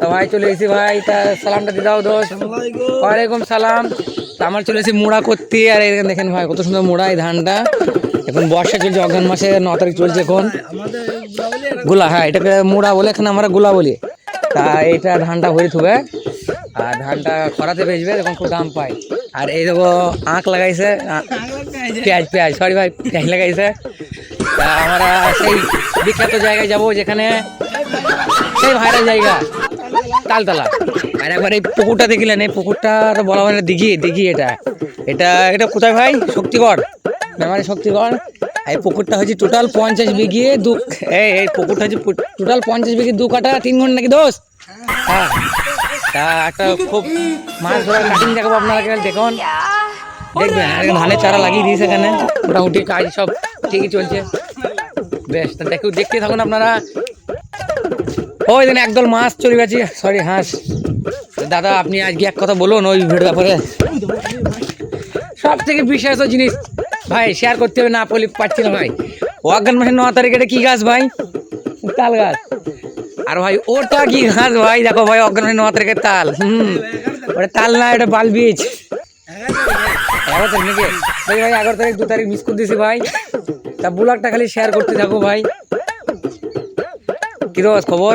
তো ভাই চলে এসেছি ভাই, তা সালামটা দিয়ে দাও দোস্ত। ওয়ালাইকুম সালাম। তা আমার চলে এসেছি মোড়া করতে, আর এখানে দেখেন ভাই কত সুন্দর মোড়া এই ধানটা। এখন বর্ষা চলছে, অঘ্রান মাসে 9 তারিখ চলছে এখন। গোলা, হ্যাঁ এটাকে মোড়া বলে, এখানে আমরা গোলা বলি। তা এইটা ধানটা ভরি থুবে, আর ধানটা খরাতে বেচবে, এখন খুব দাম পায়। আর এই দেখো আঁখ লাগাইছে, পেঁয়াজ পেঁয়াজ সরি ভাই পেঁয়াজ লাগাইছে। তা আমরা সেই বিখ্যাত জায়গায় যাব যেখানে সেই ভাইরাল জায়গা তালতলা। আর একবার এই পুকুরটা দেখিলেন, এই পুকুরটা বলা হয় না দিঘি, দিঘি এটা এটা এটা কোথায় ভাই? শক্তিগড়, মেমারি শক্তিগড়। এই পুকুরটা হচ্ছে টোটাল 50 বিঘে এই পুকুরটা হচ্ছে টোটাল 50 বিঘে 2 কাটা 3 ঘন্টা নাকি দোষ। হ্যাঁ, তা একটা খুব মাছ ধরার কাটিং দেখাবো আপনারা, দেখুন দেখবেন। ধানের চারা লাগিয়ে দিয়েছে এখানে, মোটামুটি কাজ সব ঠিকই চলছে বেশ। তা দেখতে থাকুন আপনারা। ওই দিন একদল মাছ চলে গেছি, সরি হাঁস। দাদা আপনি আজকে এক কথা বলুন ওই ভিডিওর ব্যাপারে। সব থেকে বিশেষ জিনিস ভাই শেয়ার করতে হবে, না বলে পাচ্ছি না ভাই। অঘ্রান মাসের 9 তারিখ এটা কি গাছ ভাই? তাল গাছ। আর ভাই ওটা কি গাছ ভাই? দেখো ভাই অঘ্রান মাসের 9 তারিখের তাল। ওটা তাল না, এটা বাল বীজ। 11 তারিখ নাকি ভাই? 11 তারিখ 2 তারিখ মিস করে দিয়েছি ভাই। তা ব্লগটা খালি শেয়ার করতে থাকো ভাই। কি দোষ খবর?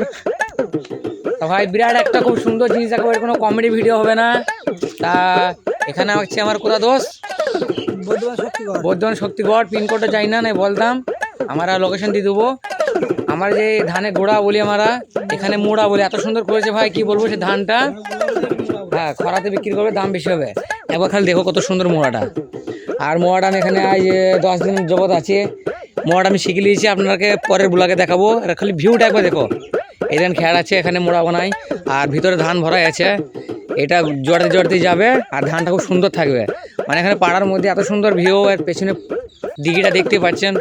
তা ভাই বিরাট একটা খুব সুন্দর জিনিস দেখাবো, এর কোনো কমেডি ভিডিও হবে না। তা এখানে হচ্ছে আমার কোথা দোষ? বর্ধমান শক্তিগড়। পিনকোডটা যাই না, বলতাম আমরা লোকেশন দিয়ে দেবো। আমার যে ধানে গোড়া বলি আমরা, এখানে মোড়া বলি। এত সুন্দর করেছে ভাই, কি বলবো সে ধানটা। হ্যাঁ, খরাতে বিক্রি করবে, দাম বেশি হবে। একবার খালি দেখো কত সুন্দর মোড়াটা। আর মোড়াটা আমি এখানে আজ 10 দিন জগৎ আছে। মোড়াটা আমি শিখে নিয়েছি, আপনাকে পরের ব্লগে দেখাবো। আর খালি ভিউটা একবার দেখো। এই ধান খেয়ার আছে, এখানে মোড়া বানাই, আর ভিতরে ধান ভরাই আছে। এটা জড়তে জড়তে যাবে, আর ধানটা খুব সুন্দর থাকবে। মানে এখানে পাড়ার মধ্যে এত সুন্দর ভিউ, আর পেছনে দিঘিটা দেখতে পাচ্ছেন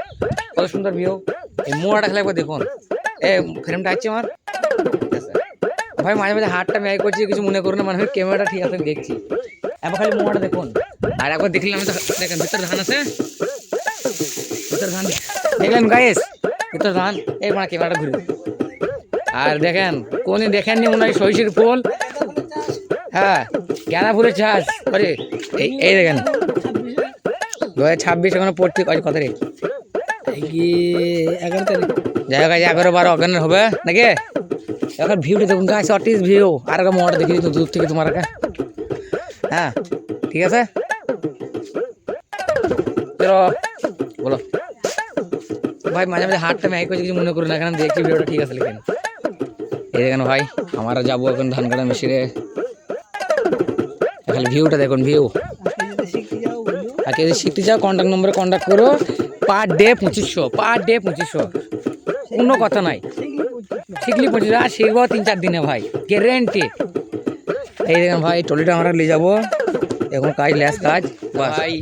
কত সুন্দর ভিউ। এই মোড়াটা খেলে একবার দেখুন। ফ্রেমটা আছে আমার ভাই, মাঝে মাঝে হাতটা ম্যাগ করছি, কিছু মনে করুন না, মানে ক্যামেরাটা ঠিক আছে দেখছি। একবার খালি মোড়াটা দেখুন। আর একবার দেখলাম দেখেন ভিতরে ধান আছে, ভিতরে ধান দেখলেন গাইস, ভিতরে ধান। এই মানে ক্যামেরাটা ঘুরে, আর দেখেন কোনদিন দেখেননি মনে হয় সরিষার ফুল। হ্যাঁ, গাঁদা ফুলের চাষ করে। এই দেখেন 2026 এখনো পড়তে কত তারিখ? 11 তারিখ। যাই হোক 11-12 অজ্ঞানের হবে নাকি? এখন ভিউটা দেখুন গাছ, অটিস ভিউ। আর একটা মোড়টা দেখি দিত দূর থেকে তোমার। হ্যাঁ ঠিক আছে, চলো বলো ভাই। মাঝে মাঝে হাতটা ম্যাগ করছে, কিছু মনে করুন না, এখানে দেখছি ভিডিওটা ঠিক আছে লিখেন। এই দেখেন ভাই, আমরা যাবো এখন ধান কাটা মেশিনে। খালি ভিউটা দেখুন, ভিউ। আর কেউ যদি শিখতে চাও কন্ট্যাক্ট নম্বরে কন্ট্যাক্ট করো। পার ডে 2500, পার ডে 2500, কোনো কথা নাই। শিখলি 2500, আর শিখবো 3-4 দিনে ভাই, গ্যারেন্টি। এই দেখেন ভাই, ট্রলিটা আমরা নিয়ে যাবো এখন, কাজ ল্যাস কাজ ভাই।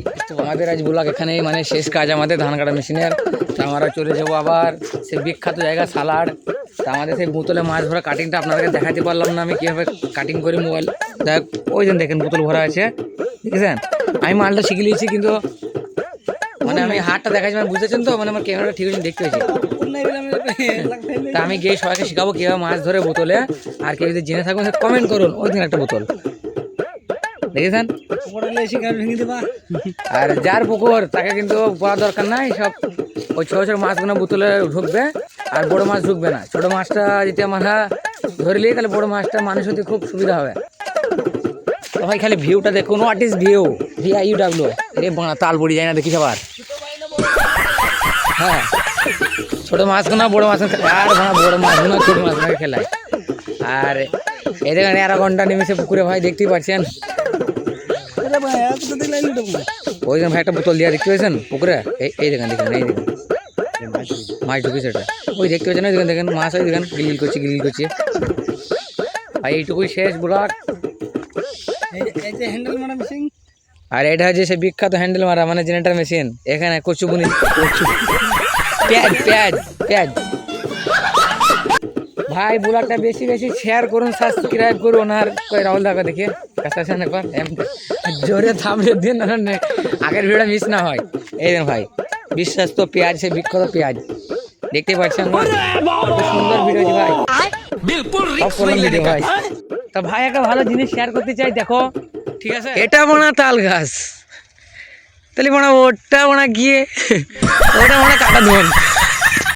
আমাদের আজ ব্লগ এখানেই মানে শেষ কাজ আমাদের ধান কাটা মেশিনের। তা আমরা চলে যাবো আবার সেই বিখ্যাত জায়গা সালার। তা আমাদের সেই বোতলে মাছ ভরা কাটিংটা আপনাদেরকে দেখাতে পারলাম না আমি কীভাবে কাটিং করি মোবাইল। দেখ ওই দিন দেখেন বোতল ভরা আছে, দেখেছেন? আমি মালটা শিখে নিয়েছি, কিন্তু মানে আমি হাতটা দেখাচ্ছি, মানে বুঝেছেন তো, মানে আমার ক্যামেরাটা ঠিক হয়েছে দেখতে হয়েছে। তা আমি গিয়ে সবাইকে শেখাবো কীভাবে মাছ ধরে বোতলে। আর কেউ যদি জেনে থাকবেন কমেন্ট করুন, ওই দিন একটা বোতল দেখেছেন। আর যার পুকুর তাকে কিন্তু বলার দরকার নাই, সব ওই ছোটো ছোটো মাছগুলো বোতলে ঢুকবে, আর বড়ো মাছ ঢুকবে না। ছোটো মাছটা যদি আমরা ধরলি, তাহলে বড়ো মাছটা মানুষ হতে খুব সুবিধা হবে। তো ভাই খালি ভিউটা দেখুন, হোয়াট ইজ ভিউ, VIUW। রে বানা তাল পড়ি যায় না দেখিস আবার। হ্যাঁ, ছোটো মাছগুলো বড়ো মাছ, আর বড়ো মাছগুলো ছোটো মাছগুলোকে খেলায়। আর এই দেখেন 1 ঘন্টা নেমেছে পুকুরে ভাই, দেখতেই পাচ্ছেন। ওই ভাই একটা বোতল দিয়া দেখতে পেয়েছেন পুকুরে? এই দেখেন, দেখেন এই দেখেন মাছ ঢুকেছে এটা, ওই দেখতে পাচ্ছেন, ওই দেখেন দেখেন মাছ, ওই দেখেন গিল করছে, গিল করছে ভাই। এইটুকুই শেষ ব্লগ। আর এটা হচ্ছে সে বিখ্যাত হ্যান্ডেল মারা, মানে জেনারেটর মেশিন। এখানে কচু বুনি, কচু পেঁয়াজ পেঁয়াজ পেঁয়াজ। ভাই ব্লগটা বেশি বেশি শেয়ার করুন, সাবস্ক্রাইব করুন। আর কই রাহুল দাকে দেখে কাছে একবার জোরে থামলে দিন, আগের ভিডিওটা মিস না হয়। এই দেন ভাই, বিশ্বাস তো পেঁয়াজ, সে বিখ্যাত পেঁয়াজ দেখতে পাচ্ছেন, সুন্দর ভিডিও ভাই। সব করলাম ভিডিও ভাই। তা ভাই একটা ভালো জিনিস শেয়ার করতে চাই, দেখো ঠিক আছে, এটা মনে হয় তাল গাছ, তাহলে মনে হয় ওটা মনে হয় গিয়ে ওটা মনে হয় কাটা ধন।